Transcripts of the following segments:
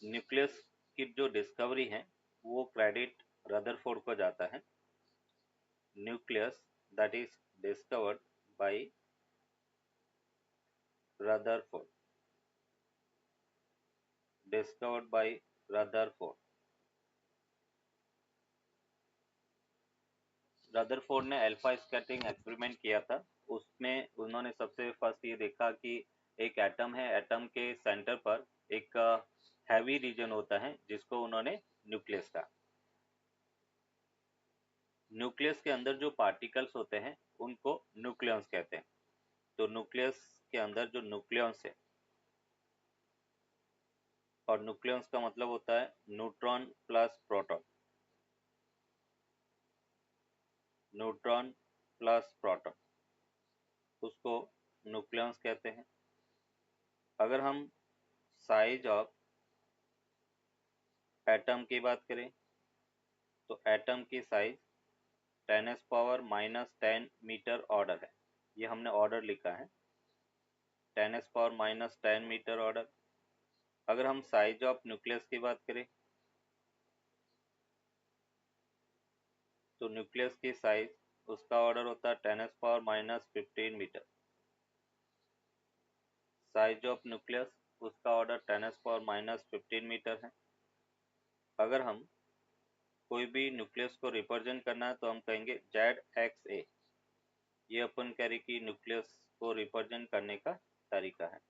Nucleus की जो discovery है वो क्रेडिट रदरफोर्ड को जाता है। Nucleus that is discovered by Rutherford, discovered by Rutherford. Rutherford ने अल्फा स्कैटरिंग एक्सपेरिमेंट किया था। उसमें उन्होंने सबसे फर्स्ट ये देखा कि एक एटम है, एटम के सेंटर पर एक हैवी रीजन होता है जिसको उन्होंने न्यूक्लियस कहा। न्यूक्लियस के अंदर जो पार्टिकल्स होते हैं उनको न्यूक्लियॉन्स कहते हैं। तो न्यूक्लियस के अंदर जो न्यूक्लियॉन्स है, और न्यूक्लियॉन्स का मतलब होता है neutron plus proton, neutron plus proton, उसको न्यूक्लियॉन्स कहते हैं। अगर हम साइज ऑफ एटम की बात करें तो एटम की साइज 10⁻⁻10 मीटर ऑर्डर है। ये हमने ऑर्डर लिखा है 10⁻⁻10 मीटर ऑर्डर। अगर हम साइज ऑफ न्यूक्लियस की बात करें तो न्यूक्लियस की साइज उसका ऑर्डर होता है 10⁻⁻15 मीटर। साइज ऑफ न्यूक्लियस उसका ऑर्डर 10⁻⁻15 मीटर है। अगर हम कोई भी न्यूक्लियस को रिप्रेजेंट करना है तो हम कहेंगे ZXA। ये अपन कह रहे कि न्यूक्लियस को रिप्रेजेंट करने का तरीका है।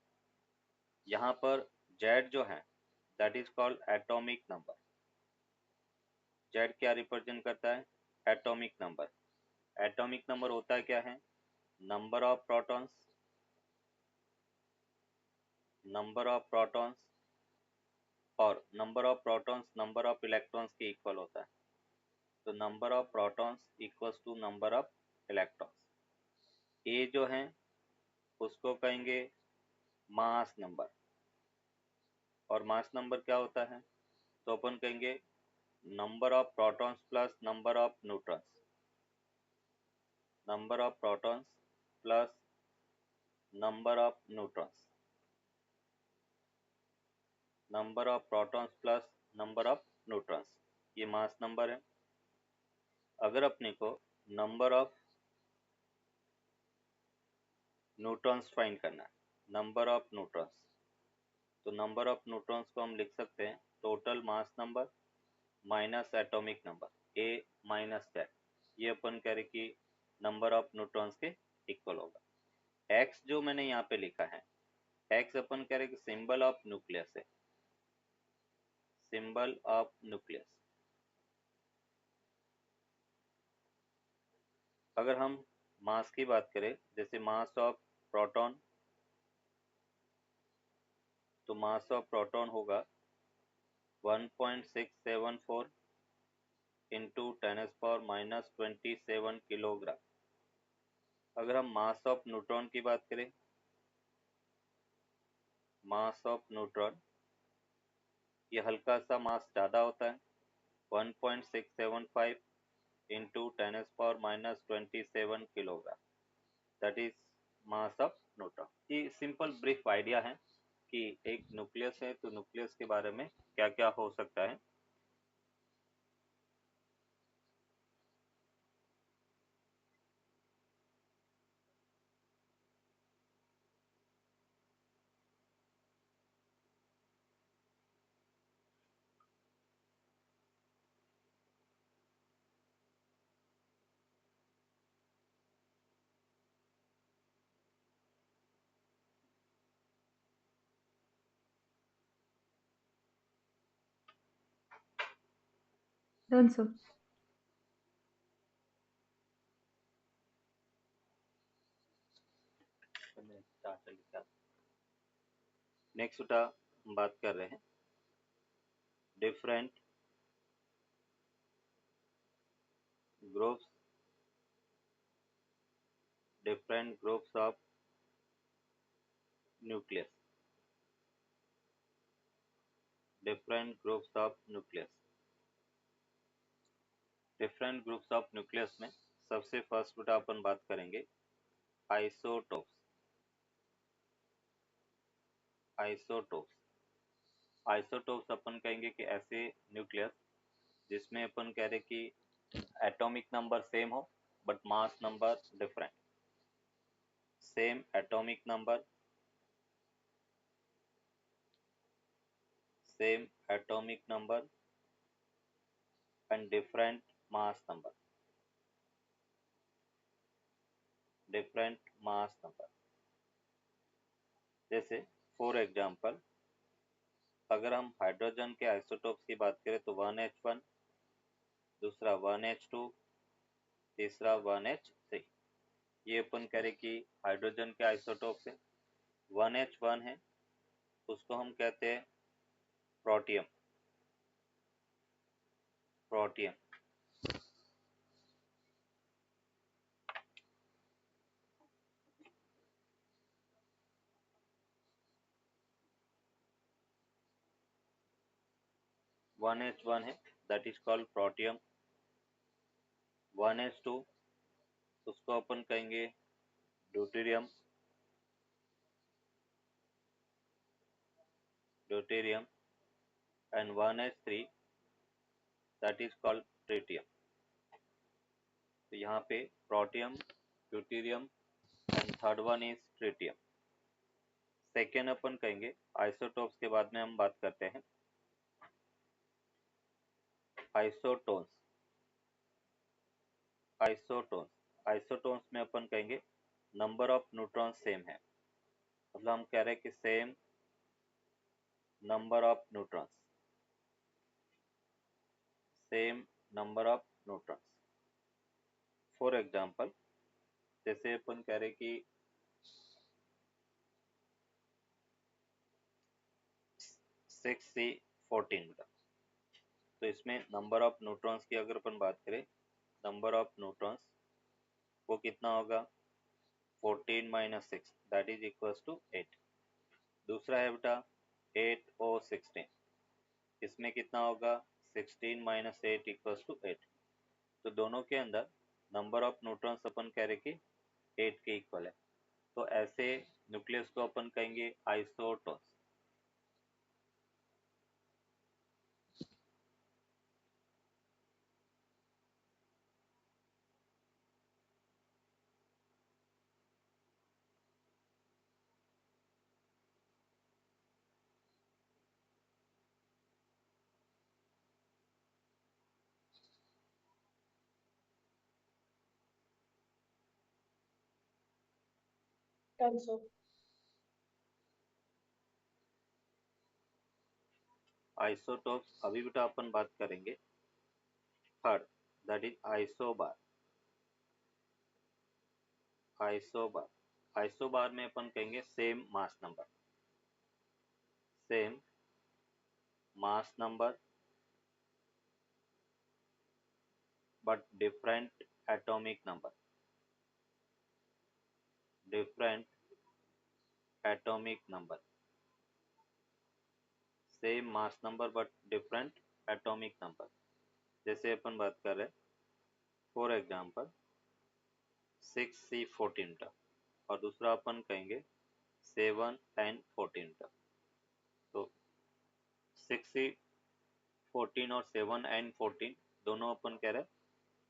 यहाँ पर Z जो है that is called atomic number. Z क्या रिप्रेजेंट करता है? Atomic number. एटॉमिक नंबर होता है क्या है? Number of protons, number of protons और number of protons number of electrons के इक्वल होता है। तो number of protons equals to number of electrons. ए जो है उसको कहेंगे मास नंबर। और मास नंबर क्या होता है? तो अपन कहेंगे number of protons plus number of neutrons, number of protons plus number of neutrons, number of protons plus number of neutrons. ये मास नंबर है। अगर अपने को नंबर ऑफ न्यूट्रॉन्स फाइंड करना है, नंबर ऑफ न्यूट्रॉन्स, तो नंबर ऑफ न्यूट्रॉन्स को हम लिख सकते हैं total mass number minus atomic number A minus that. ये अपन कह रहे कि नंबर ऑफ न्यूट्रॉन्स के इक्वल होगा। एक्स जो मैंने यहाँ पे लिखा है, एक्स अपन कह रहे कि सिंबल ऑफ न्यूक्लियस है, सिंबल ऑफ न्यूक्लियस। अगर हम मास की बात करें, जैसे मास ऑफ प्रोटॉन, तो मास ऑफ प्रोटॉन होगा 1.674 इंटू 10⁻⁻27 किलोग्राम। अगर हम मास ऑफ न्यूट्रॉन की बात करें, मास ऑफ न्यूट्रॉन ये हल्का सा मास ज़्यादा होता है 1.675 into 10⁻⁻27 kilogram, that is mass of neutron. ये सिंपल ब्रीफ आइडिया है कि एक न्यूक्लियस है तो न्यूक्लियस के बारे में क्या क्या हो सकता है। Done, sir. नेक्स्ट उठा हम बात कर रहे हैं different groups, different groups of nucleus, different groups of nucleus. Different groups of nucleus में सबसे फर्स्ट उठा अपन बात करेंगे आइसोटोप्स। आइसोटोप्स आइसोटोप्स अपन कहेंगे कि ऐसे न्यूक्लियस जिसमें अपन कह रहे कि एटॉमिक नंबर सेम हो but mass number different, same atomic number, same atomic number and different mass number, different mass number. जैसे फॉर एग्जांपल अगर हम हाइड्रोजन के आइसोटोप्स की बात करें तो 1H1, दूसरा 1H2, तीसरा 1H3। ये अपन कह रहे कि हाइड्रोजन के आइसोटोप्स है। 1H1 है उसको हम कहते हैं protium, protium. One H one है that is called protium. 1H2 उसको अपन कहेंगे deuterium, deuterium. And 1H3 that is called tritium. तो यहाँ पे protium, deuterium and third one is tritium. Second अपन कहेंगे आइसोटोप्स के बाद में हम बात करते हैं आइसोटोन्स। आइसोटोन्स, आइसोटोन्स में अपन कहेंगे नंबर ऑफ न्यूट्रॉन सेम है, मतलब हम कह रहे हैं कि same number of neutrons, same number of neutrons. For example जैसे अपन कह रहे कि 6C14 तो इसमें नंबर ऑफ न्यूट्रॉन्स की अगर अपन बात करें, नंबर ऑफ न्यूट्रॉन्स वो कितना होगा 14 minus 6 that is equals to 8। दूसरा है बेटा 8O16, इसमें कितना होगा 16 माइनस 8 इक्वल्स टू 8। तो दोनों के अंदर नंबर ऑफ न्यूट्रॉन्स अपन कह रहे कि 8 के इक्वल है। तो ऐसे न्यूक्लियस को अपन कहेंगे आइसोटोन्स। आइसोटोप्स अभी बेटा अपन बात करेंगे third that is isobar. Isobar, isobar में अपन कहेंगे same mass number, same mass number but different atomic number, different atomic number, same mass number but different atomic number। जैसे अपन बात कर रहे हैं फॉर एग्जांपल 6C14 का और दूसरा अपन कहेंगे 7N14 का। तो 6C14 और 7N14 दोनों अपन कह रहे हैं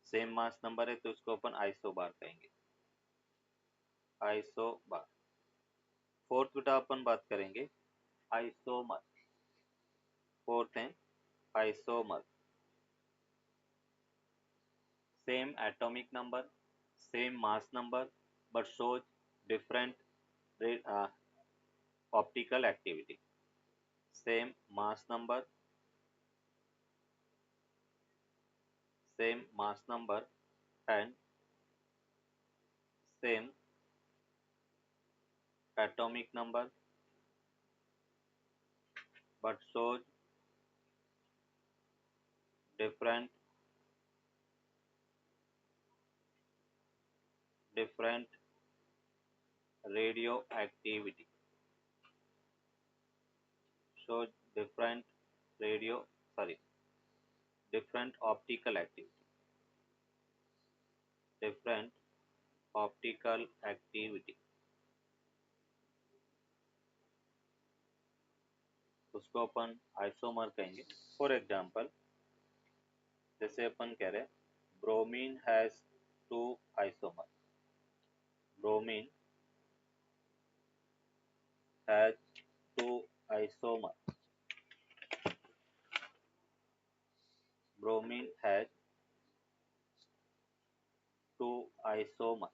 सेम मास नंबर है, तो इसको अपन आइसोबार कहेंगे, आइसोबार। फोर्थ बेटा अपन बात करेंगे आइसोमर। फोर्थ है isomer, same atomic number, same mass number but shows different optical activity, same mass number, same mass number and same atomic number but shows different radioactivity, shows different different optical activity, different optical activity। तो उसको अपन isomer कहेंगे। For example जैसे अपन कह रहे हैं bromine has 2 isomer, bromine has 2 isomer, bromine has 2 isomer।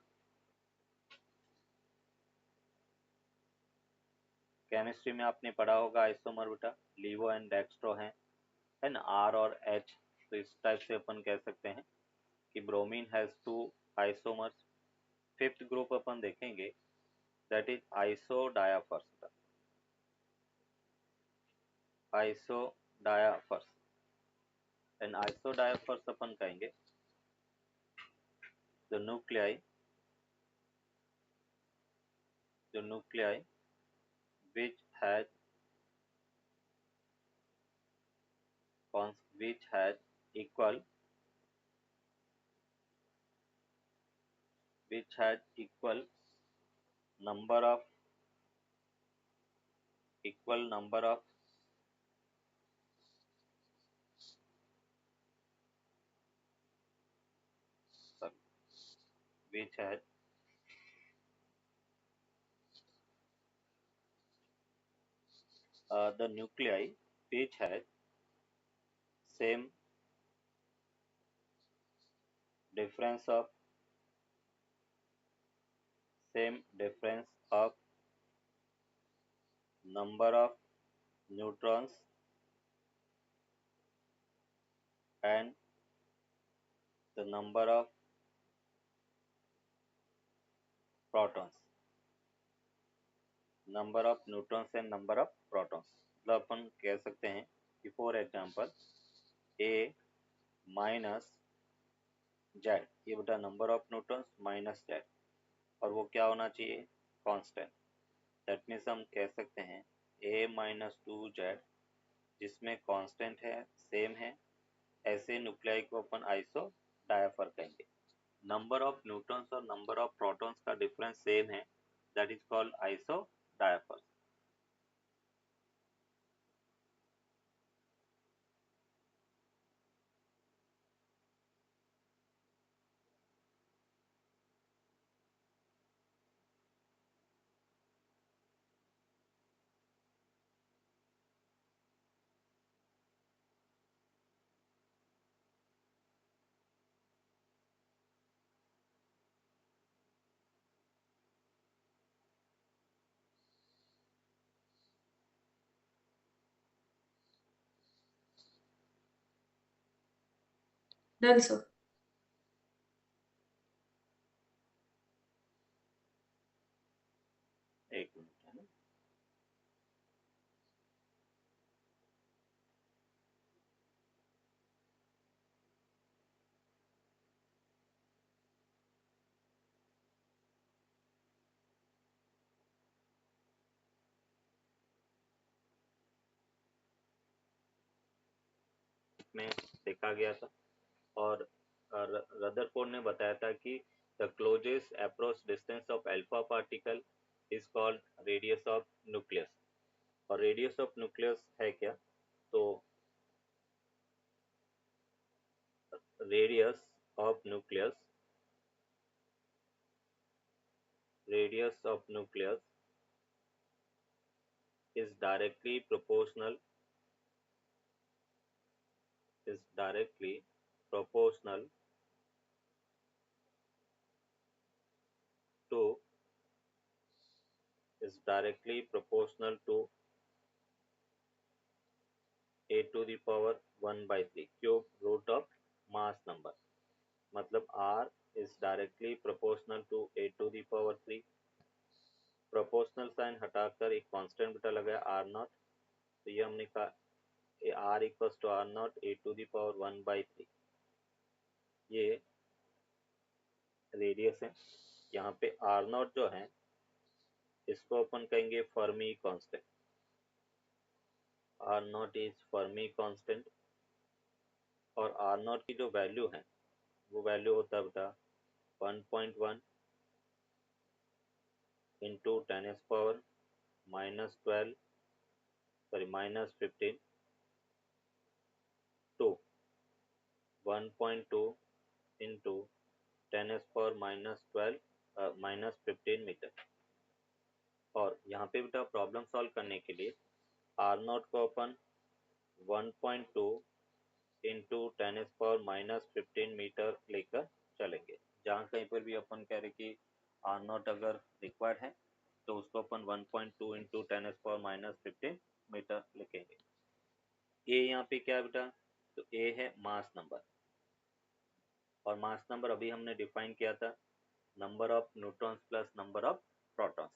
Chemistry में आपने पढ़ा होगा आइसोमर बेटा, लीवो एंड डेक्स्ट्रो है ना, आर और एच। तो इस टाइप से अपन कह सकते हैं कि bromine has 2 isomers. Fifth group अपन देखेंगे that is isodiaphers. Isodiaphers and isodiaphers अपन कहेंगे the nuclei which has equal number of sorry, which has the nuclei which has same difference of number of neutrons and the number of protons, मतलब अपन कह सकते हैं कि for example A minus Z, ये बेटा number of neutrons minus Z, और वो क्या होना चाहिए, कांस्टेंट। दैट मीन्स हम कह सकते हैं A माइनस 2Z जिसमें कांस्टेंट है, सेम है, ऐसे न्यूक्लियाई को अपन आइसो डायाफर कहेंगे। नंबर ऑफ न्यूट्रॉन्स और नंबर ऑफ प्रोटॉन्स का डिफरेंस सेम है, that is called isodiapher. Done, sir. एक मिनट है ना। में देखा गया था और रदरफोर्ड ने बताया था कि the closest approach distance of alpha particle is called radius of nucleus. और रेडियस ऑफ न्यूक्लियस है क्या, तो radius of nucleus is directly proportional is directly proportional to is directly proportional to a to the power 1 by 3 cube root of mass number। मतलब r is directly proportional to a to the power 3, proportional sign हटाकर एक constant बेटा लगाया are not, तो ये हमने कहा R equals to R not A to the power 1 by 3, ये रेडियस है। यहाँ पे आर नॉट जो है इसको अपन कहेंगे Fermi constant, R not is Fermi constant. और आर नॉट की जो वैल्यू है वो वैल्यू होता है बेटा 1.1 इंटू 10⁻⁻12 -15 to 1.2 into 10⁻12 -15 मीटर। और यहाँ पे बेटा प्रॉब्लम सॉल्व करने के लिए आर नॉट को अपन 1.2 इंटू 10⁻−15 मीटर लेकर चलेंगे। जहाँ कहीं पर भी अपन कह रहे कि आर नॉट अगर रिक्वायर्ड है तो उसको अपन 1.2 इंटू 10⁻−15 मीटर लिखेंगे। ए यहाँ पे क्या है बेटा, तो ए है मास नंबर, और मास नंबर अभी हमने डिफाइन किया था number of neutrons plus number of protons.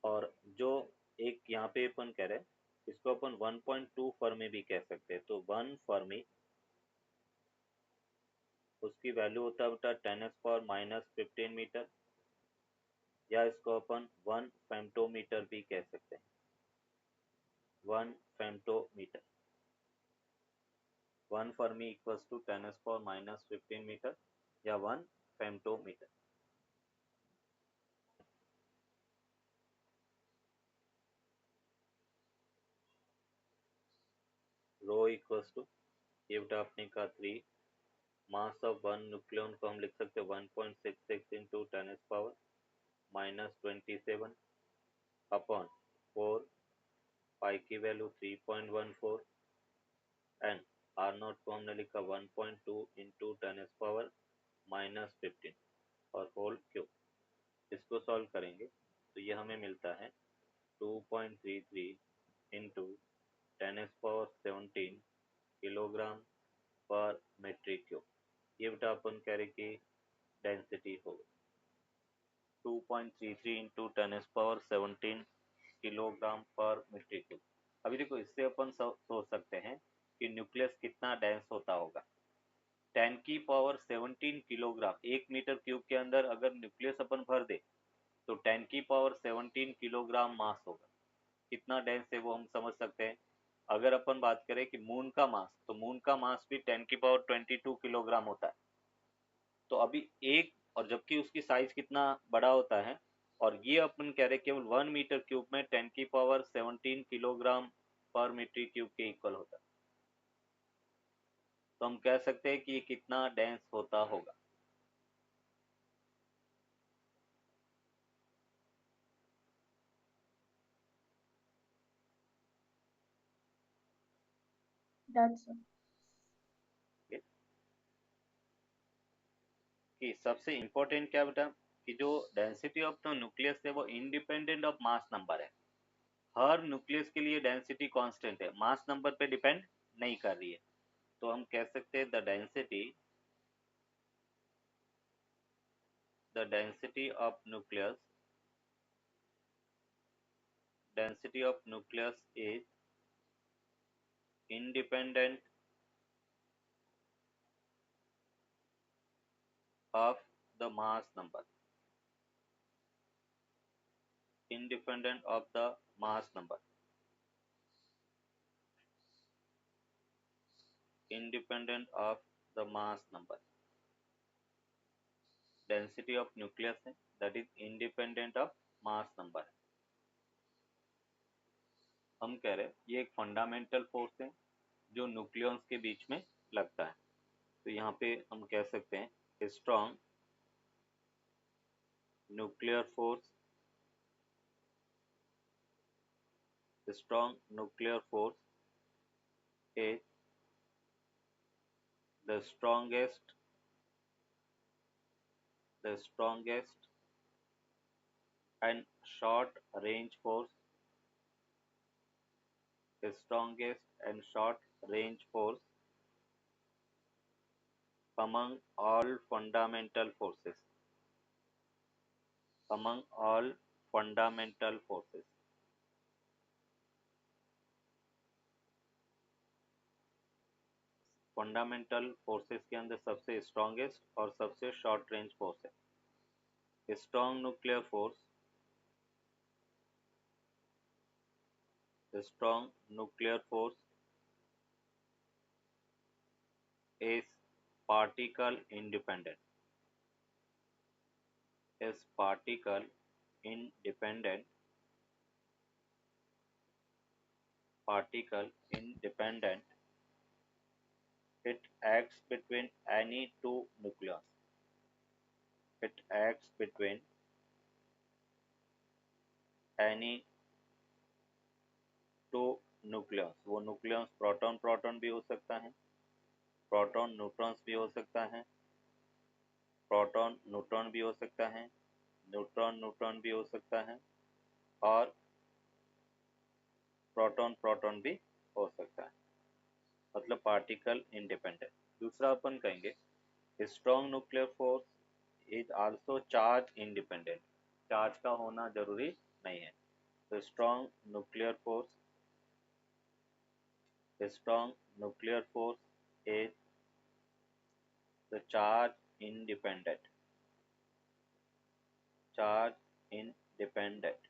और जो एक यहाँ पे अपन कह रहे हैं इसको अपन 1.2 फर्मी भी कह सकते हैं। तो 1 फर्मी उसकी वैल्यू होता है बेटा 10⁻−15 मीटर, या इसको अपन 1 फेम्टोमीटर भी कह सकते हैं। 1 फेम्टोमीटर, 1 फर्मी इक्वल्स टू 10⁻−15 मीटर या 1 फेम्टोमीटर। रो इक्वल्स टू, ये बेटा आपने कहा 3, मास ऑफ वन न्यूक्लियन को हम लिख सकते हैं 1.66 इंटू 10⁻27 अपॉन 4, पाई की वैल्यू 3.14 एंड आर नॉट को हमने लिखा 1.2 इंटू 10⁻−15 और होल क्यूब। इसको सॉल्व करेंगे तो ये हमें मिलता है 2.33 इंटू 10⁻17 किलोग्राम पर मीट्रिक क्यूब। ये बेटा अपन कह रहे कि डेंसिटी होगा 2.33 इंटू 10⁻17 किलोग्राम पर मीट्रिक क्यूब। अभी देखो इससे अपन सोच सकते हैं कि न्यूक्लियस कितना डेंस होता होगा। 10⁻17 किलोग्राम, 1 मीटर क्यूब के अंदर अगर न्यूक्लियस अपन भर दे तो 10⁻17 किलोग्राम मास होगा। कितना डेंस है वो हम समझ सकते हैं। अगर अपन बात करें कि मून का मास, तो मून का मास भी 10⁻22 किलोग्राम होता है। तो अभी एक, और जबकि उसकी साइज कितना बड़ा होता है, और ये अपन कह रहे केवल 1 मीटर क्यूब में 10⁻17 किलोग्राम पर मीटर क्यूब के इक्वल होता है। तो हम कह सकते हैं कि ये कितना डेंस होता होगा। Done, sir. कि सबसे इम्पोर्टेंट क्या बेटा, कि जो डेंसिटी ऑफ द न्यूक्लियस है वो इंडिपेंडेंट ऑफ मास नंबर है। हर न्यूक्लियस के लिए डेंसिटी कांस्टेंट है, मास नंबर पे डिपेंड नहीं कर रही है। तो हम कह सकते हैं the density of nucleus is independent of the mass number, independent of the mass number, independent of the mass number। Density of nucleus है that is independent of mass number. हम कह रहे हैं ये एक फंडामेंटल फोर्स है जो nucleons के बीच में लगता है। तो यहाँ पे हम कह सकते हैं strong nuclear force, strong nuclear force is the strongest and short range force, the strongest and short range force among all fundamental forces, among all fundamental forces। Fundamental forces के अंदर सबसे स्ट्रॉन्गेस्ट और सबसे शॉर्ट रेंज फोर्स है। Strong nuclear force, strong nuclear force is particle independent, is particle independent particle independent. It acts between any two nucleons. It acts between any two nucleus. वो nucleus proton proton भी हो सकता है, proton neutrons भी हो सकता है, proton neutron भी हो सकता है, न्यूट्रॉन न्यूट्रॉन भी हो सकता है, और प्रोटॉन प्रोटॉन भी हो सकता है. मतलब पार्टिकल इंडिपेंडेंट. दूसरा अपन कहेंगे strong nuclear force is also charge independent. Charge का होना जरूरी नहीं है. तो strong nuclear force is the charge independent. Charge independent.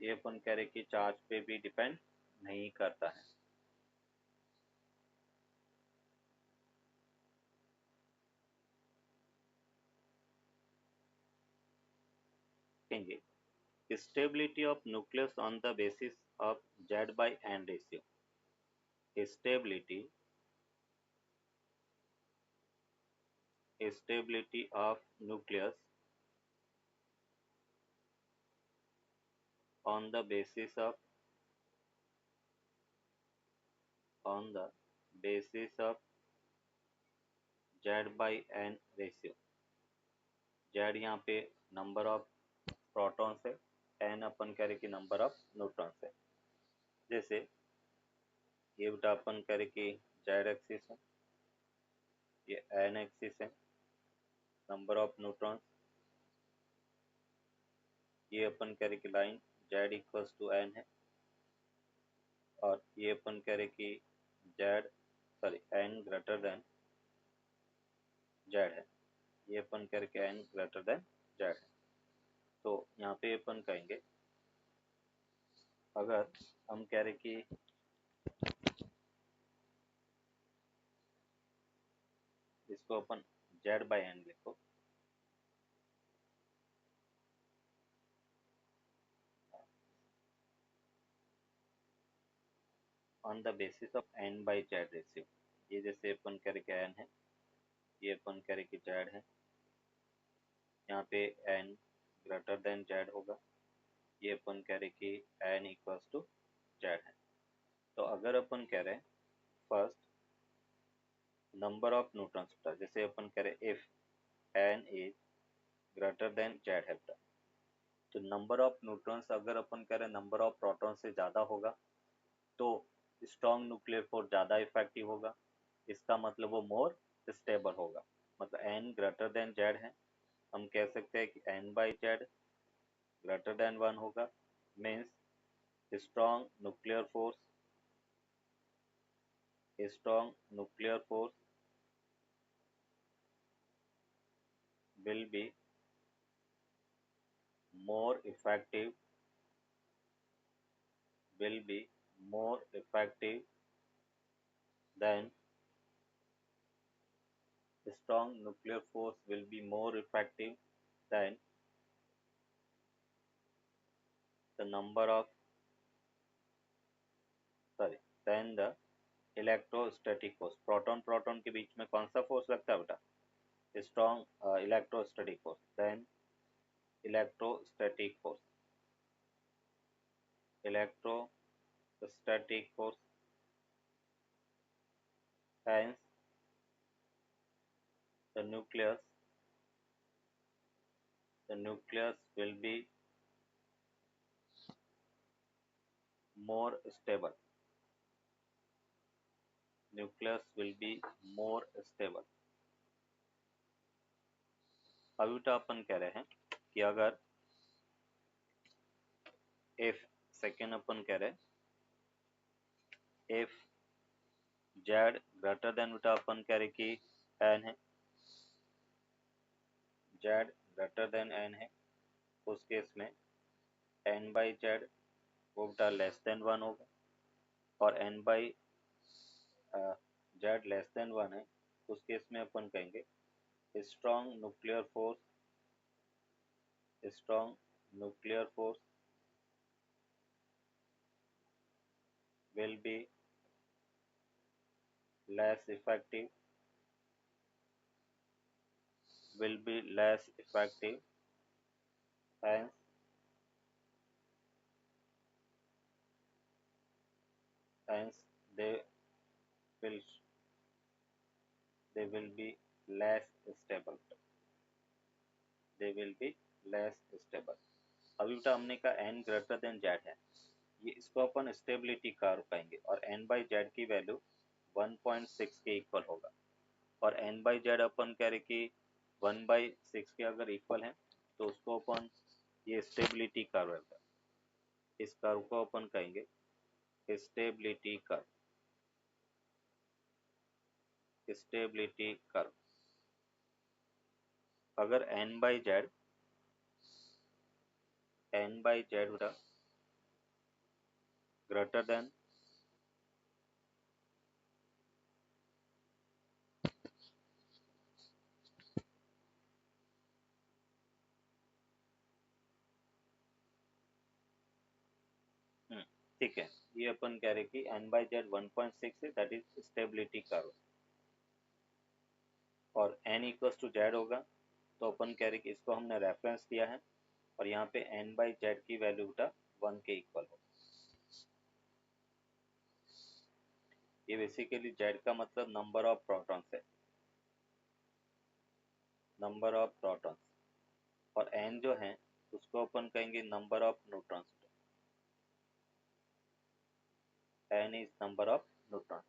ये अपन कह रहे कि चार्ज पे भी डिपेंड नहीं करता है. Stability of nucleus on the basis of Z by N ratio. Stability of nucleus on the basis of Z by N ratio. Z यहाँ पे नंबर ऑफ प्रोटॉन्स है, N अपन कह रहे कि नंबर ऑफ न्यूट्रॉन्स है. जैसे ये बेटा अपन कह रहे कि Z एक्सिस है, ये N एक्सिस है, नंबर ऑफ न्यूट्रॉन्स. ये अपन कह रहे कि line Z equals to N है, और ये अपन कह रहे कि N ग्रेटर देन Z है. ये अपन कह रहे कि N ग्रेटर देन Z है. तो यहाँ पे अपन कहेंगे अगर हम कह रहे कि इसको अपन Z by N लिखो, on the basis of N by Z ratio. ये जैसे अपन कह रहे कि N है, ये अपन कह रहे कि Z है, यहाँ पे N ग्रेटर देन Z होगा. ये अपन कह रहे कि N इक्वल्स टू Z है. तो अगर अपन कह रहे हैं फर्स्ट नंबर ऑफ न्यूट्रॉन्स, जैसे अपन कह रहे if N is greater than Z है, तो नंबर ऑफ न्यूट्रॉन्स अगर अपन कह रहे हैं नंबर ऑफ प्रोटॉन से ज़्यादा होगा तो स्ट्रॉन्ग न्यूक्लियर फोर्स ज़्यादा इफेक्टिव होगा. इसका मतलब वो मोर स्टेबल होगा. मतलब N ग्रेटर देन Z है, हम कह सकते हैं कि N by Z greater than 1 होगा. Means strong nuclear force will be more effective than strong nuclear force will be more effective than the number of than the electrostatic force. प्रोटॉन प्रोटॉन के बीच में कौन सा फोर्स लगता है बेटा? Strong electrostatic force. Then electrostatic force hence the nucleus will be more stable. अभी तो अपन कह रहे हैं कि अगर if सेकेंड अपन कह रहे हैं if Z ग्रेटर देन बेटा अपन कह रहे कि N है, Z ग्रेटर देन N है, उस केस में N by Z वो बेटा लेस देन 1 होगा, और N by Z less than 1 है, उस केस में अपन कहेंगे strong nuclear force will be less effective, hence they will they will be less stable, अभी बेटा हमने कहा n ग्रेटर देन z है, ये इसको अपन स्टेबिलिटी कर्व कहेंगे और n बाई जेड की वैल्यू 1.6 के इक्वल होगा और n बाई जेड अपन कह रहे कि 1/6 के अगर इक्वल है तो उसको अपन ये स्टेबिलिटी कर्व है, इस कर्व को अपन कहेंगे स्टेबिलिटी कर्व। अगर n बाई जेड बेटा ग्रेटर देन ठीक है, ये अपन कह रहे कि n बाई जेड 1.6 है, दैट इज स्टेबिलिटी कर्व और n इक्वल्स टू जेड होगा तो अपन कह रहे कि इसको हमने रेफरेंस दिया है और यहाँ पे n बाई जेड की वैल्यू बेटा 1 के इक्वल होगा। ये बेसिकली जेड का मतलब नंबर ऑफ प्रोटॉन्स है, नंबर ऑफ प्रोटॉन्स, और n जो है उसको अपन कहेंगे number of neutrons, n is number of neutrons.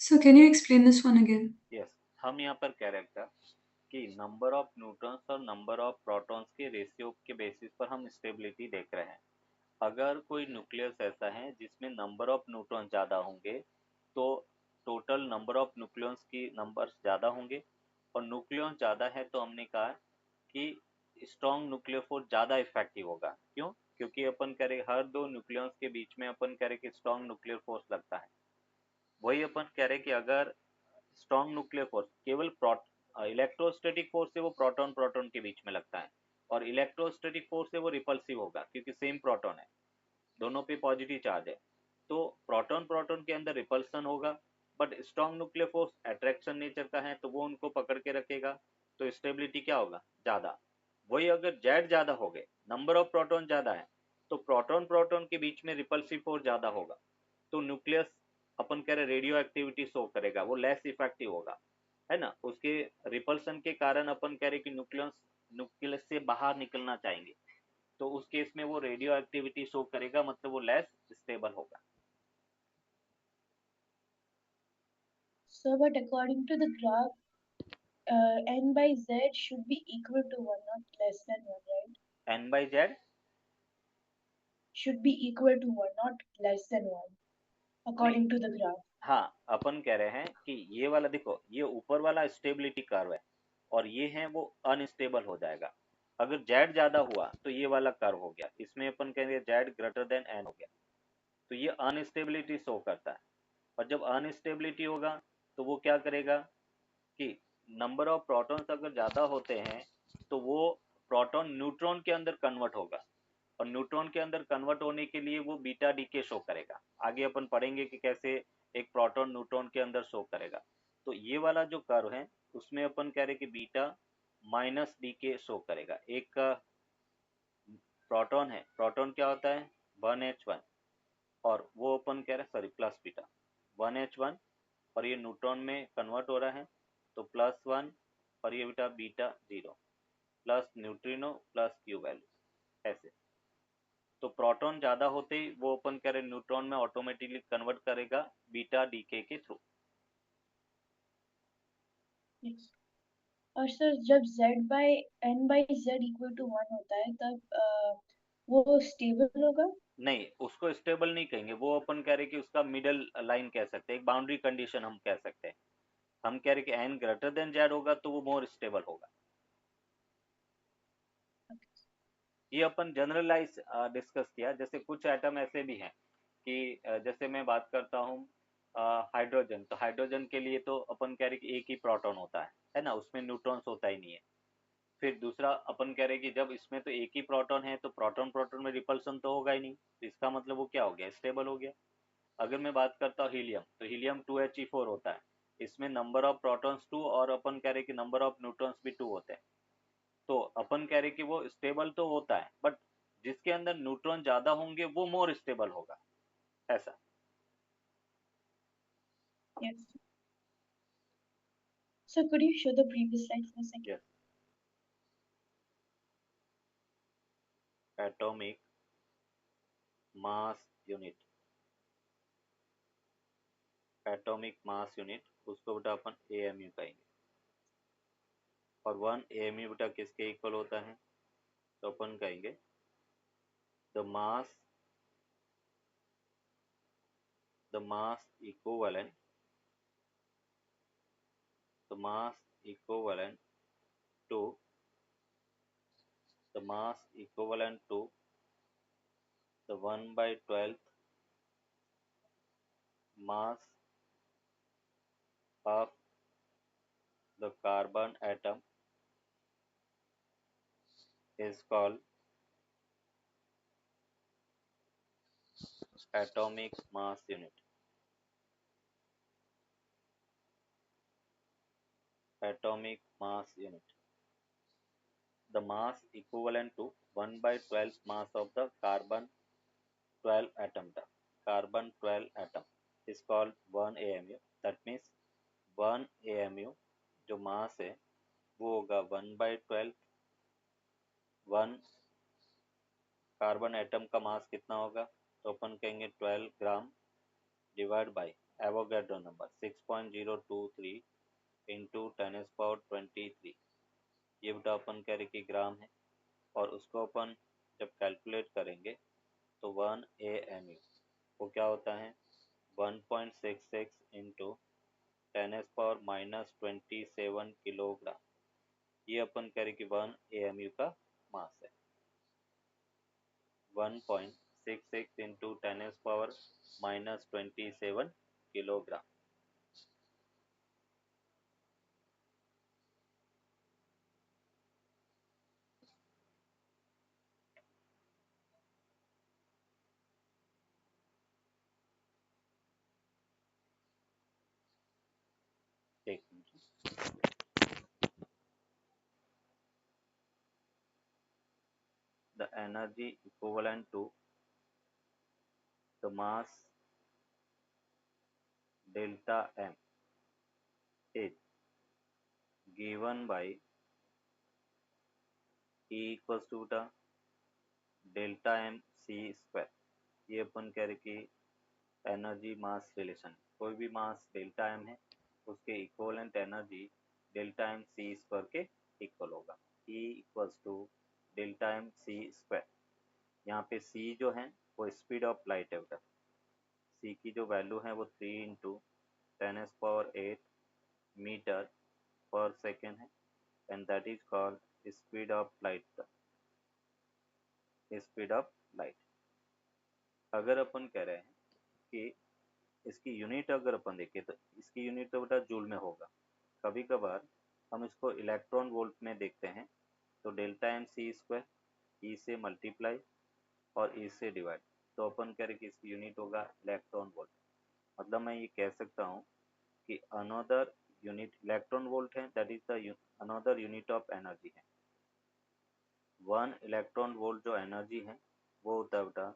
So can you explain this one again? Yes, हम यहाँ पर कह रहे हैं कि नंबर ऑफ न्यूट्रॉन्स और नंबर ऑफ प्रोटॉन्स के रेशियो के बेसिस पर हम स्टेबिलिटी देख रहे हैं। अगर कोई न्यूक्लियस ऐसा है जिसमें नंबर ऑफ न्यूट्रॉन ज़्यादा होंगे तो टोटल नंबर ऑफ न्यूक्लियंस की नंबर ज़्यादा होंगे, और न्यूक्लियन ज़्यादा है तो हमने कहा कि स्ट्रॉन्ग न्यूक्लियर फोर्स ज़्यादा इफेक्टिव होगा। क्यों? क्योंकि अपन कह रहे हर दो न्यूक्लियंस के बीच में अपन कह रहे कि स्ट्रॉन्ग न्यूक्लियर फोर्स लगता है। वही अपन कह रहे कि अगर स्ट्रॉन्ग न्यूक्लियर फोर्स केवल इलेक्ट्रोस्टैटिक फोर्स से वो प्रोटॉन प्रोटॉन के बीच में लगता है और इलेक्ट्रोस्टैटिक फोर्स से वो रिपल्सिव होगा क्योंकि सेम प्रोटॉन है, दोनों पे पॉजिटिव चार्ज है, तो प्रोटॉन प्रोटॉन के अंदर रिपल्सन होगा। But strong nuclear force attraction nature का है तो वो उनको पकड़ के रखेगा, तो स्टेबिलिटी क्या होगा? ज्यादा। वही अगर जेड ज्यादा हो गए, नंबर ऑफ प्रोटॉन ज्यादा है, तो प्रोटॉन प्रोटॉन के बीच में रिपल्सिव फोर्स ज्यादा होगा, तो न्यूक्लियस अपन कह रहे रेडियो एक्टिविटी शो करेगा, वो लेस इफेक्टिव होगा, है ना। उसके रिपल्सन के कारण अपन कह रहे कि न्यूक्लियस से बाहर निकलना चाहेंगे, तो उस केस में वो रेडियो एक्टिविटी शो करेगा, मतलब वो लेस स्टेबल होगा। So, but according to the graph, n by z should be equal to 1, not less than 1, right? n by z should be equal to 1, not less than 1, according to the graph. हाँ, अपन कह रहे हैं कि ये वाला देखो, ये ऊपर वाला स्टेबिलिटी कर्व है और ये है वो अनस्टेबल हो जाएगा। अगर z ज्यादा हुआ तो ये वाला कर्व हो गया, इसमें अपन कहेंगे z ग्रेटर देन n हो गया, तो ये अनस्टेबिलिटी शो करता है। और जब अनस्टेबिलिटी होगा तो वो क्या करेगा कि नंबर ऑफ प्रोटॉन्स अगर ज्यादा होते हैं तो वो प्रोटॉन न्यूट्रॉन के अंदर कन्वर्ट होगा, और न्यूट्रॉन के अंदर कन्वर्ट होने के लिए वो बीटा डीके शो करेगा। आगे अपन पढ़ेंगे कि कैसे एक प्रोटॉन न्यूट्रॉन के अंदर शो करेगा। तो ये वाला जो कर्व है उसमें अपन कह रहे कि बीटा माइनस डीके शो करेगा। एक प्रोटॉन है, प्रोटॉन क्या होता है 1h1, और वो अपन कह रहे हैं सॉरी प्लस बीटा 1h1, और ये न्यूट्रॉन में कन्वर्ट हो रहा है तो +1, और ये बेटा beta 0 plus neutrino plus Q value ऐसे। तो प्रोटॉन ज्यादा होते ही वो अपन कह रहे न्यूट्रॉन में ऑटोमेटिकली कन्वर्ट करेगा बीटा डीके के थ्रू। yes. और सर जब z by n by z equal to 1 होता है तब वो स्टेबल होगा? नहीं, उसको स्टेबल नहीं कहेंगे, वो अपन कह रहे कि उसका मिडल लाइन कह सकते हैं, एक बाउंड्री कंडीशन हम कह सकते हैं। हम कह रहे कि n ग्रेटर देन जेड होगा तो वो मोर स्टेबल होगा। ये अपन जनरलाइज डिस्कस किया। जैसे कुछ एटम ऐसे भी हैं कि जैसे मैं बात करता हूँ हाइड्रोजन, तो हाइड्रोजन के लिए तो अपन कह रहे कि एक ही प्रोटॉन होता है ना, उसमें न्यूट्रॉन्स होता ही नहीं है। फिर दूसरा अपन कह रहे कि जब इसमें तो एक ही प्रोटॉन है तो प्रोटॉन प्रोटॉन में रिपल्सन तो होगा ही नहीं, तो इसका मतलब वो क्या हो गया, स्टेबल हो गया। अगर मैं बात करता हूँ हीलियम, तो हीलियम 2He4 होता है, इसमें नंबर ऑफ प्रोटॉन्स 2 और अपन कह रहे कि नंबर ऑफ न्यूट्रॉन्स भी 2 होते हैं। तो अपन कह रहे कि वो स्टेबल तो होता है, बट जिसके अंदर न्यूट्रॉन ज्यादा होंगे वो मोर स्टेबल होगा, ऐसा। Yes. So could you show the previous slide for a second? Yes, atomic mass unit, atomic mass unit, उसको बेटा अपन AMU कहेंगे। और 1 AMU बेटा किसके इक्वल होता है, तो अपन कहेंगे the mass equivalent, the mass equivalent to the 1/12th mass of the carbon atom is called atomic mass unit. Atomic mass unit. The mass equivalent to 1/12th mass of the carbon 12 atom. The carbon 12 atom is called 1 AMU. That means 1 AMU जो मास है वो होगा 1/12। 1 carbon atom का मास कितना होगा, तो अपन कहेंगे 12 gram divide by Avogadro number 6.023 into 10⁻23। ये बेटा अपन कह रहे कि ग्राम है, और उसको अपन जब कैलकुलेट करेंगे तो 1 AMU वो क्या होता है 1.66 इंटू 10⁻27 किलोग्राम। ये अपन कह रहे कि 1 AMU का मास है। 1.66 इंटू 10⁻27 किलोग्राम। एक minute. The energy equivalent to the mass delta M is given by E equals to delta M C square। ये अपन कह रहे कि एनर्जी मास रिलेशन, कोई भी मास डेल्टा एम है उसके equivalent energy delta M C square के इक्वल होगा। E equals to delta M C square. यहाँ पे C जो है वो स्पीड ऑफ लाइट है बेटा, C की जो वैल्यू है वो 3 इंटू 10⁸ मीटर पर सेकेंड है, and that is called speed of light. Speed of light. अगर अपन कह रहे हैं कि इसकी यूनिट अगर अपन देखें तो इसकी यूनिट तो बेटा जूल में होगा। कभी कभार हम इसको इलेक्ट्रॉन वोल्ट में देखते हैं, तो डेल्टा एम सी स्क्वायर ई से मल्टीप्लाई और ई से डिवाइड, तो अपन कह रहे कि इसकी यूनिट होगा इलेक्ट्रॉन वोल्ट। मतलब मैं ये कह सकता हूँ कि अनदर यूनिट इलेक्ट्रॉन वोल्ट है, that is the another unit of energy है। 1 इलेक्ट्रॉन वोल्ट जो एनर्जी है वो होता है बेटा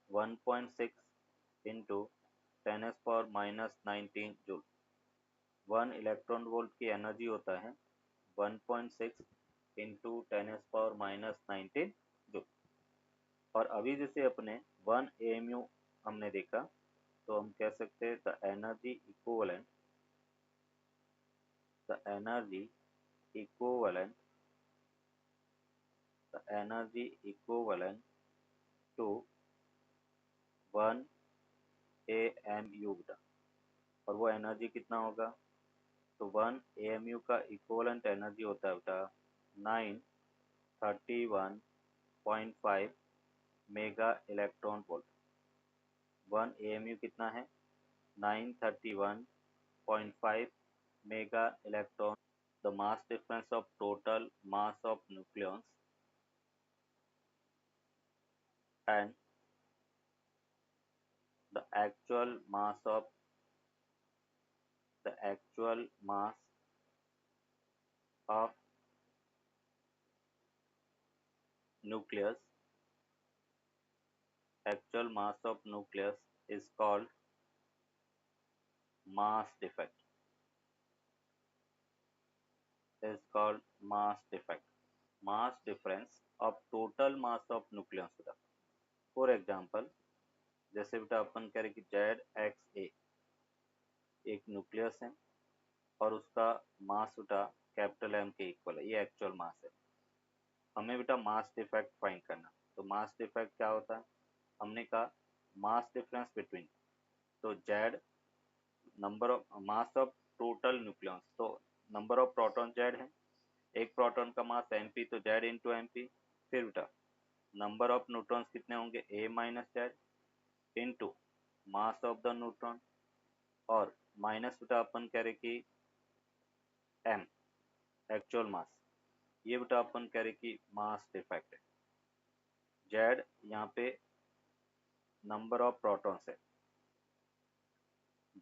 1.6 इंटू 10⁻⁻19 जूल। 1 इलेक्ट्रॉन वोल्ट की एनर्जी होता है 1.6 इंटू 10⁻⁻19 जूल। और अभी जैसे अपने 1 AMU हमने देखा, तो हम कह सकते हैं the energy equivalent to 1 AMU बेटा। और वो एनर्जी कितना होगा, तो 1 AMU का इक्विवेलेंट एनर्जी होता है बेटा 931 0.5 मेगा इलेक्ट्रॉन वोल्ट। 1 AMU कितना है? 931.5 mega electron. The mass difference of total mass of nucleons and the actual mass of nucleus is called mass defect. Mass difference of total mass of nucleons बेटा। For example जैसे बेटा अपन कह रहे कि ZXA एक न्यूक्लियस है और उसका मास बेटा कैपिटल M के इक्वल है, ये एक्चुअल मास है। हमें बेटा मास डिफेक्ट फाइंड करना। तो मास डिफेक्ट क्या होता है? हमने कहा मास डिफरेंस बिटवीन, तो Z number of mass of total nucleons, तो नंबर ऑफ प्रोटॉन Z है, एक प्रोटॉन का मास Mp, तो Z इंटू MP। फिर बेटा नंबर ऑफ न्यूट्रॉन्स कितने होंगे? A minus Z into mass of the neutron, और माइनस बेटा अपन कह रहे कि M एक्चुअल मास, ये बेटा अपन कह रहे कि मास डिफेक्ट है। Z यहाँ पे नंबर ऑफ प्रोटॉन्स है,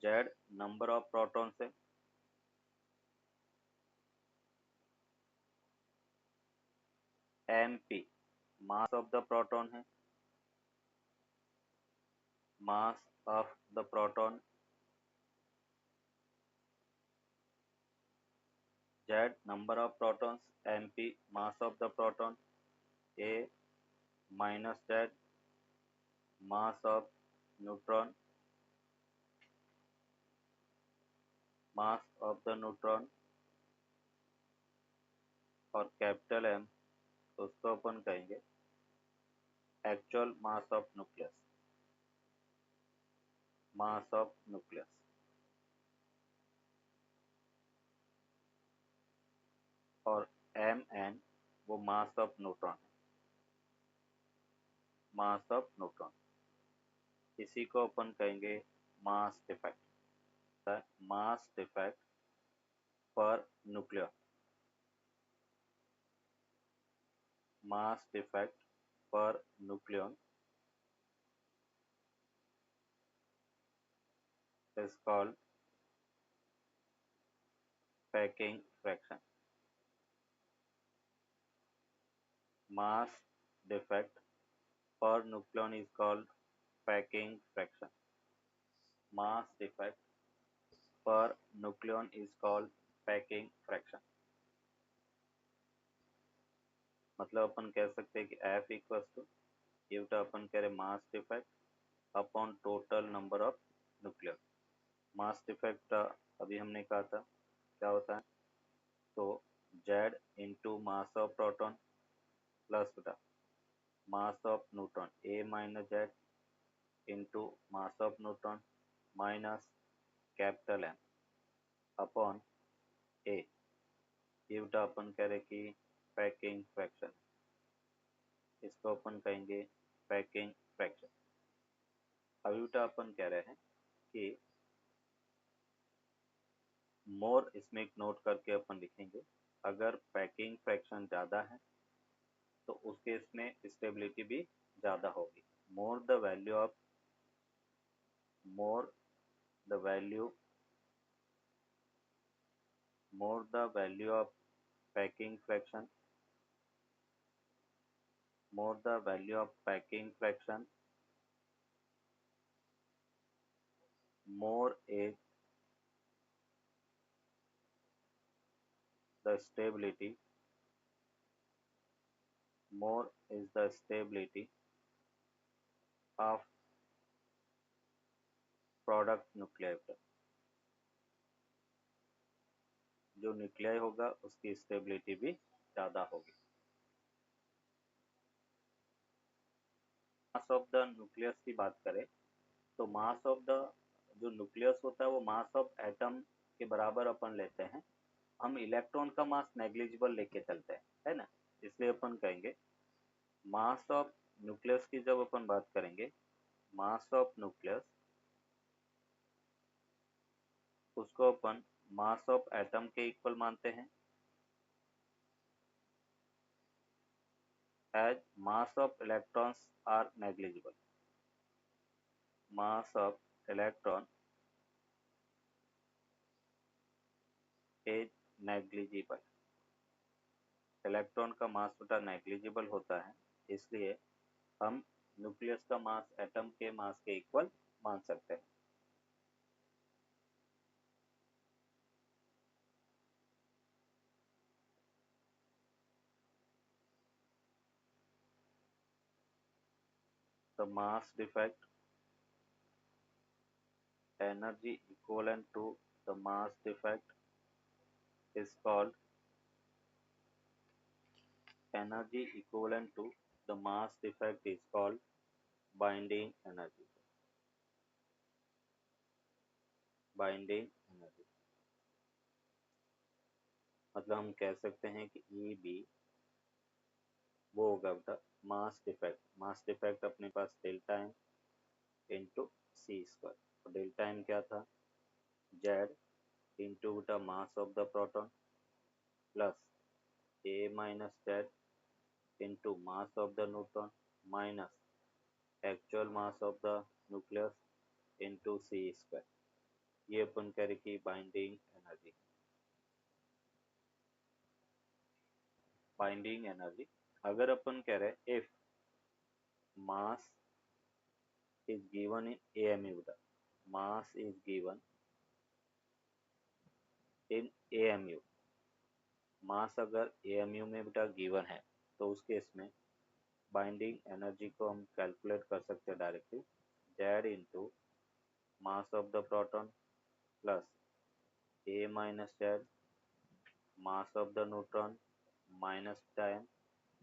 Z नंबर ऑफ प्रोटॉन्स है, MP mass of the proton है, mass of the proton, Z number of protons, MP mass of the proton, A minus Z mass of neutron, और capital M, तो उसको अपन कहेंगे actual mass of nucleus, और Mn वो मास of neutron है, इसी को अपन कहेंगे mass defect per nucleon, is called packing fraction. Mass defect per nucleon is called packing fraction. Mass defect per nucleon is called packing fraction. मतलब अपन कह सकते हैं कि F इक्वल्स टू, ये बेटा अपन कह रहे mass defect upon total number of nucleon. Mass defect अभी हमने कहा था क्या होता है, तो Z into mass of proton plus बेटा mass of neutron A minus Z into mass of neutron minus capital M upon A, ये बेटा अपन कह रहे कि पैकिंग फ्रैक्शन, इसको अपन कहेंगे पैकिंग फ्रैक्शन। अभी बेटा अपन कह रहे हैं कि मोर, इसमें एक नोट करके अपन लिखेंगे, अगर पैकिंग फ्रैक्शन ज़्यादा है तो उस केस में स्टेबिलिटी भी ज़्यादा होगी। More the value of packing fraction, more is the stability of product nuclei। जो न्यूक्लियाई होगा उसकी स्टेबिलिटी भी ज़्यादा होगी। मास ऑफ द न्यूक्लियस की बात करें तो मास ऑफ द जो न्यूक्लियस होता है वो मास ऑफ एटम के बराबर अपन लेते हैं। हम इलेक्ट्रॉन का मास नेग्लिजिबल लेके चलते हैं, है ना, इसलिए अपन कहेंगे मास ऑफ न्यूक्लियस की जब अपन बात करेंगे, मास ऑफ न्यूक्लियस, उसको अपन मास ऑफ एटम के इक्वल मानते हैं, as mass of electrons are negligible. Mass of electron is negligible. Electron का मास बटा नेग्लिजिबल होता है, इसलिए हम न्यूक्लियस का मास एटम के मास के इक्वल मान सकते हैं। The mass defect, energy equivalent to the mass defect is called energy equivalent to the mass defect is called binding energy. Binding energy मतलब हम कह सकते हैं कि ई बी वो होगा बेटा मास डिफेक्ट। मास डिफेक्ट अपने पास delta M into C square, तो डेल्टा एम क्या था, जेड इंटू बेटा mass of the proton plus A minus Z into mass of the neutron minus actual mass of the nucleus into C square. ये अपन कह रहे कि binding energy. Binding energy अगर अपन कह रहे if mass is given in AMU बेटा, mass is given in AMU, मास अगर AMU में बेटा गिवन है तो उस केस में बाइंडिंग एनर्जी को हम कैलकुलेट कर सकते हैं directly, Z into mass of the proton plus A minus Z mass of the neutron minus time,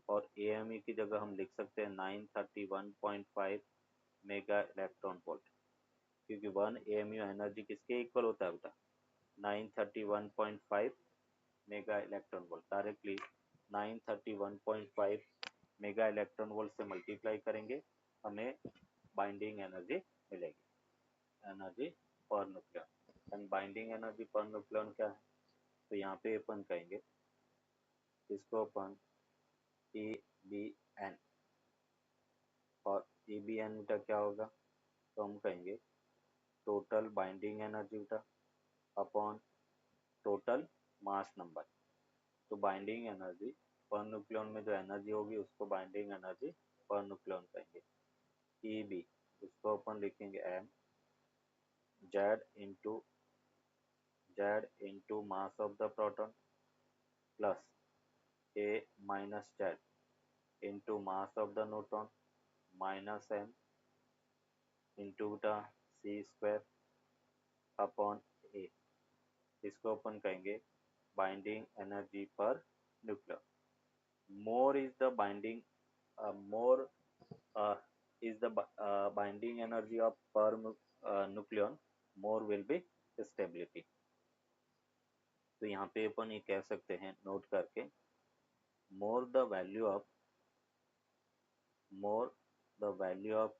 और AMU की जगह हम लिख सकते हैं 931.5 मेगा इलेक्ट्रॉन वोल्ट, क्योंकि 1 AMU एनर्जी किसके इक्वल होता है बेटा 931.5 mega electron volt. Directly 931.5 mega electron volt से मल्टीप्लाई करेंगे, हमें बाइंडिंग एनर्जी मिलेगी, energy per nucleon. And binding energy per nucleon क्या है, तो यहाँ पे अपन कहेंगे इसको अपन EBN, और EBN बेटा क्या होगा, तो हम कहेंगे टोटल बाइंडिंग एनर्जी बेटा अपॉन टोटल मास नंबर। तो बाइंडिंग एनर्जी पर न्यूक्लियन में जो एनर्जी होगी उसको बाइंडिंग एनर्जी पर न्यूक्लियन कहेंगे। EB उसको अपन लिखेंगे M Z into mass of the proton plus A minus Z into mass of the neutron minus M into बेटा सी square upon A। इसको अपन कहेंगे binding energy per nucleon. more is the binding more is the binding energy of per nucleon, more will be stability। तो यहाँ पे अपन ये कह सकते हैं नोट करके, more the value of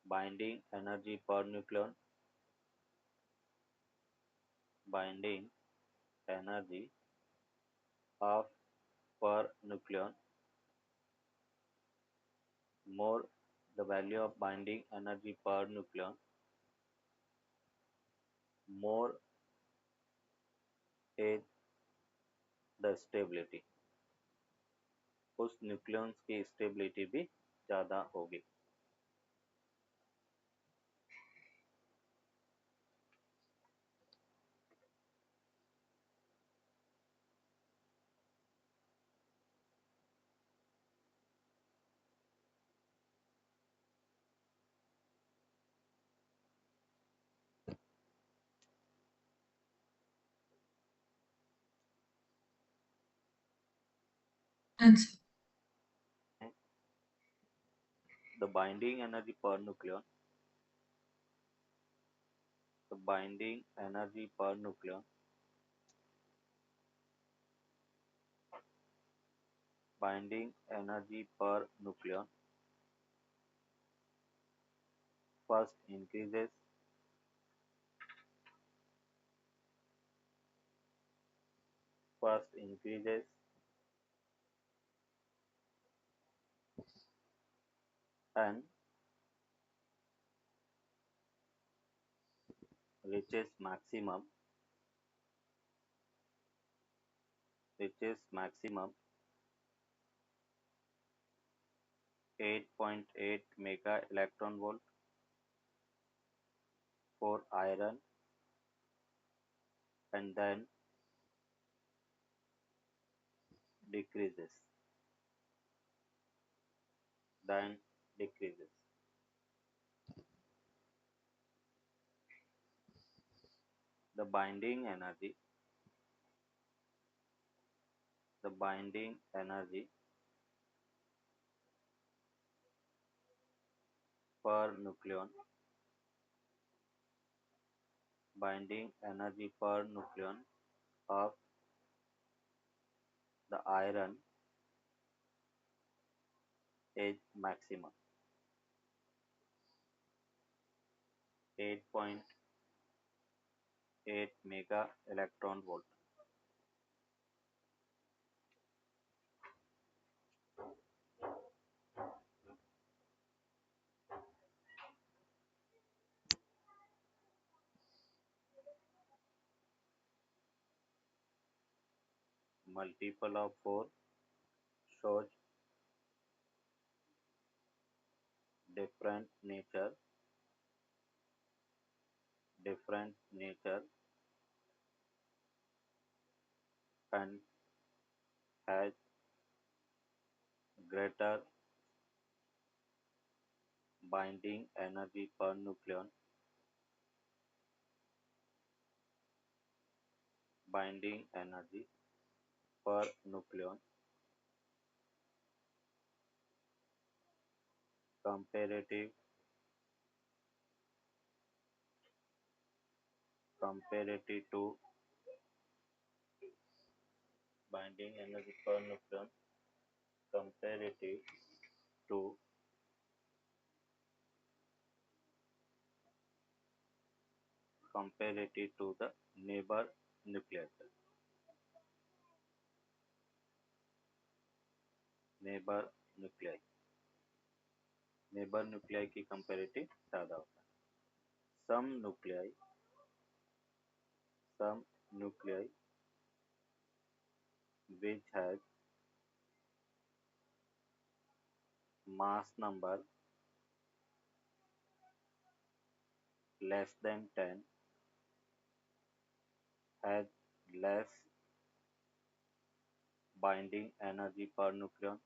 binding energy per nucleon, binding energy of per nucleon, more the value of binding energy per nucleon, more is the stability, उस nucleons की स्टेबिलिटी भी ज़्यादा होगी। Answer. The binding energy per nucleon, the binding energy per nucleon binding energy per nucleon first increases and reaches maximum 8.8 mega electron volt for iron and then decreases then decreases. The binding energy per nucleon of the iron is maximum 8.8 mega electron volt. Multiple of 4 shows different nature and has greater binding energy per nucleon comparative to binding energy per nucleon comparative to the neighbor nuclei. Neighbour nuclei की comparative ज्यादा होता है. Some nuclei which has mass number less than 10 has less binding energy per nucleon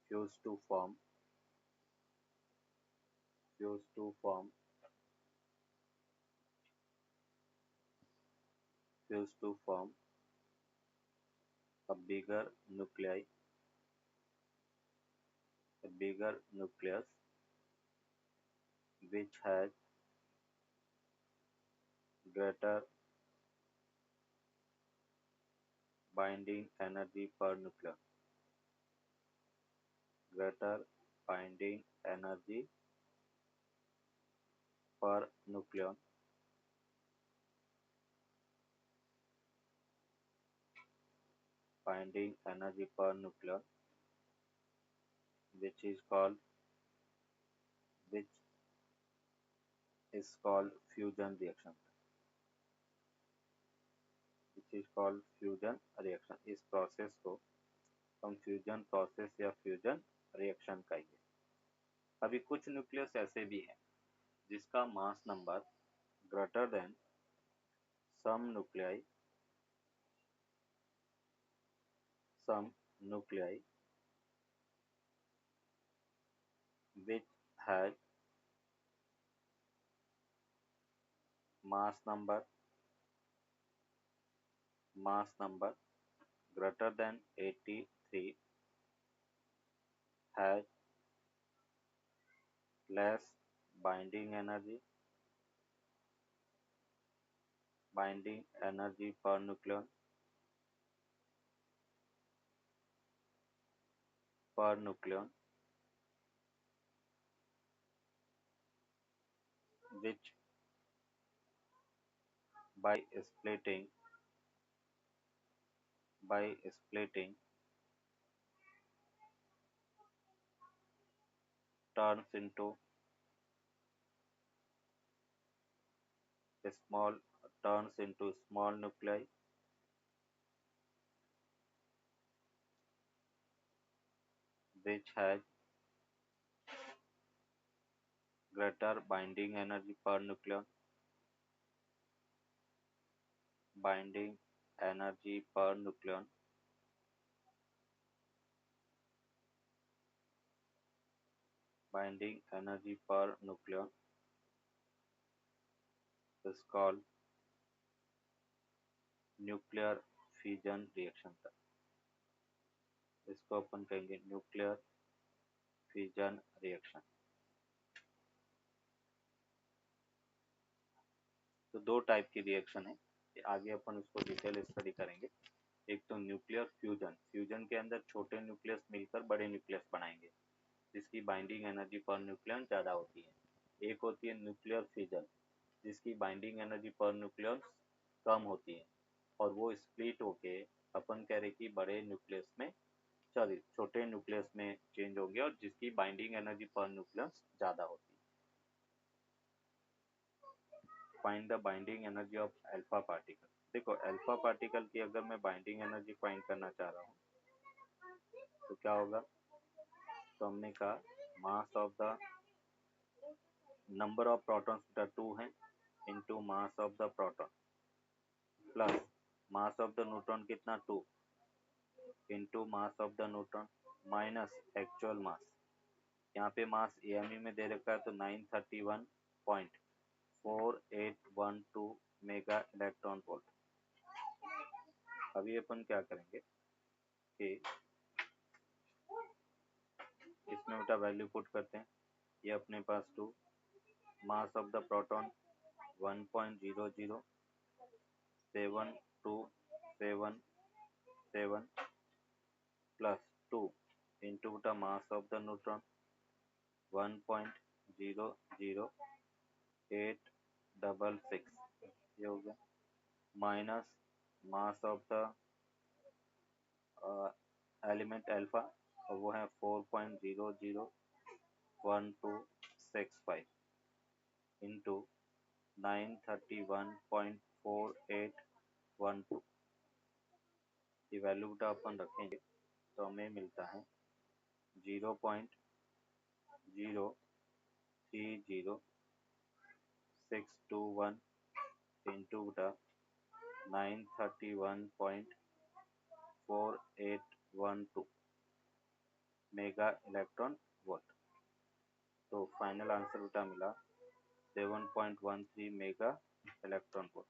fuse to form a bigger nucleus which has greater binding energy per nucleon binding energy per nucleon which is called fusion reaction. इस process को हम fusion process या fusion reaction कहेंगे. अभी कुछ nucleus ऐसे भी हैं जिसका mass number greater than some nuclei which has mass number greater than 83 has less binding energy per nucleon which by splitting turns into small nuclei which has greater binding energy per nucleon is called nuclear fusion reaction था। इसको अपन कहेंगे nuclear fusion reaction. तो दो type की reaction है, आगे अपन उसको डिटेल स्टडी करेंगे। एक तो न्यूक्लियर फ्यूजन के अंदर छोटे न्यूक्लियस मिलकर बड़े न्यूक्लियस बनाएंगे जिसकी बाइंडिंग एनर्जी पर न्यूक्लियन ज़्यादा होती है। एक होती है न्यूक्लियर फिजन जिसकी बाइंडिंग एनर्जी पर न्यूक्लियन कम होती है और वो स्प्लिट होके अपन कह रहे कि बड़े न्यूक्लियस में छोटे न्यूक्लियस में चेंज होंगे और जिसकी बाइंडिंग एनर्जी पर न्यूक्लियस ज़्यादा होती है। Find the binding energy of alpha particle. देखो अल्फा पार्टिकल की अगर मैं बाइंडिंग एनर्जी फाइंड करना चाह रहा हूँ तो क्या होगा, तो हमने कहा मास of the number of protons the 2 हैं into mass of the proton plus mass of the neutron कितना 2 into mass of the neutron minus actual मास। यहाँ पे मास एमई में दे रखा है तो 931.4812 मेगा इलेक्ट्रॉन वोल्ट। अभी अपन क्या करेंगे कि इसमें बेटा वैल्यू पुट करते हैं। ये अपने पास 2 मास of the proton 1.0072777 plus 2 into बेटा मास ऑफ द न्यूट्रॉन 1.00866 ये हो गया minus mass of the element alpha और वो है 4.001265 इंटू 931.4812। ये वैल्यू बेटा अपन रखेंगे तो हमें मिलता है 0.030621 इंटू बेटा 931.4812 मेगा इलेक्ट्रॉन वोल्ट। तो फाइनल आंसर बेटा मिला 7.13 मेगा इलेक्ट्रॉन वोल्ट।